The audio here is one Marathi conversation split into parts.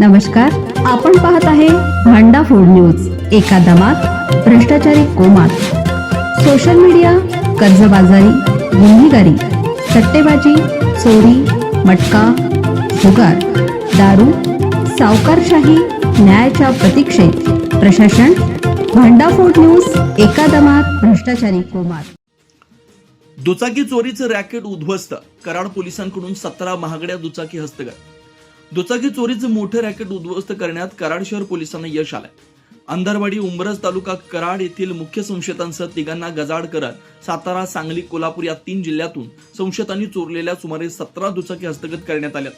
नमस्कार, आपण पाहत आहे भांडा फूड न्यूज. एका दमात भ्रष्टाचारी कोमात. सोशल मीडिया, कर्जबाजारी, गुन्हेगारी, सट्टेबाजी, चोरी, मटका, जुगार, दारू, सावकारशाही, न्यायाच्या प्रतीक्षेत प्रशासन. भांडा फूड न्यूज. एका दमात भ्रष्टाचारी कोमात. दुचाकी चोरीचं रॅकेट उद्ध्वस्त. कराड पोलिसांकडून 17 महागड्या दुचाकी हस्तगत. दुचाकी चोरीचं मोठं रॅकेट उद्ध्वस्त करण्यात कराड शहर पोलिसांना यश आलंय. अंधारवाडी, उंबरज तालुका कराड येथील मुख्य संशयितांसह तिघांना गजाआड करत सातारा, सांगली, कोल्हापूर या 3 जिल्ह्यातून संशयितांनी चोरलेल्या सुमारे 17 दुचाकी हस्तगत करण्यात आल्या.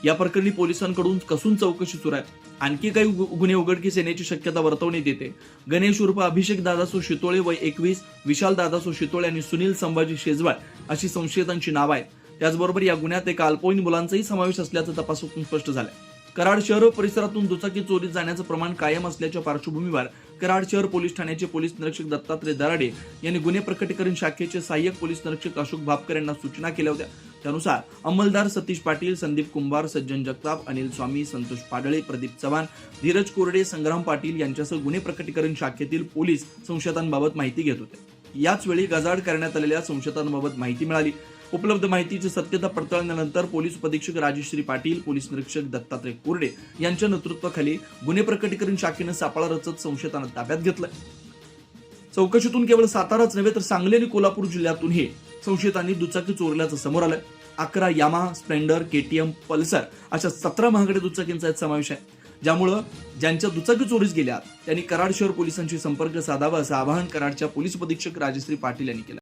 या प्रकरणी पोलिसांकडून कसून चौकशी सुरू आहे. आणखी काही गुन्हे उघडकीस येण्याची शक्यता वर्तवण्यात येते. गणेश उर्फ अभिषेक दादासो शितोळे वय 21, विशाल दादासो शितोळे आणि सुनील संभाजी शेजवाळ अशी संशयितांची नावं आहेत. त्याचबरोबर या गुन्ह्यात एका अल्पवयीन मुलांचाही समावेश असल्याचं तपासातून स्पष्ट झालंय. कराड शहर परिसरातून दुचाकी चोरीत जाण्याचं प्रमाण कायम असल्याच्या पार्श्वभूमीवर कराड शहर पोलीस ठाण्याचे पोलीस निरीक्षक दत्तात्रय दराडे यांनी गुन्हे प्रकटीकरण शाखेचे सहाय्यक पोलीस निरीक्षक अशोक भापकर यांना सूचना केल्या होत्या. त्यानुसार अंमलदार सतीश पाटील, संदीप कुंभार, सज्जन जगताप, अनिल स्वामी, संतोष पाडळे, प्रदीप चव्हाण, धीरज कोरडे, संग्राम पाटील यांच्यासह गुन्हे प्रकटीकरण शाखेतील पोलीस संशयितांबाबत माहिती घेत होते. याच वेळी गजाआड करण्यात आलेल्या संशयितांबाबत माहिती मिळाली. उपलब्ध माहितीची सत्यता पडताळल्यानंतर पोलीस उपअधीक्षक राजेश्री पाटील, पोलीस निरीक्षक दत्तात्रय कोरडे यांच्या नेतृत्वाखाली गुन्हे प्रकटीकरण शाखेने सापळा रचत संशयितांना ताब्यात घेतलंय. चौकशीतून केवळ साताराच नव्हे तर सांगली आणि कोल्हापूर जिल्ह्यातूनही संशयितांनी दुचाकी चोरल्याचं समोर आलंय. 11 यामा, स्प्लेंडर, केटीएम, पल्सर अशा 17 महागड्या दुचाकींचा यात समावेश आहे. ज्यामुळं ज्यांच्या दुचाकी चोरीस गेल्या त्यांनी कराड शहर पोलिसांशी संपर्क साधावा असं आवाहन कराडच्या पोलीस उपअधीक्षक राजेश्री पाटील यांनी केलं.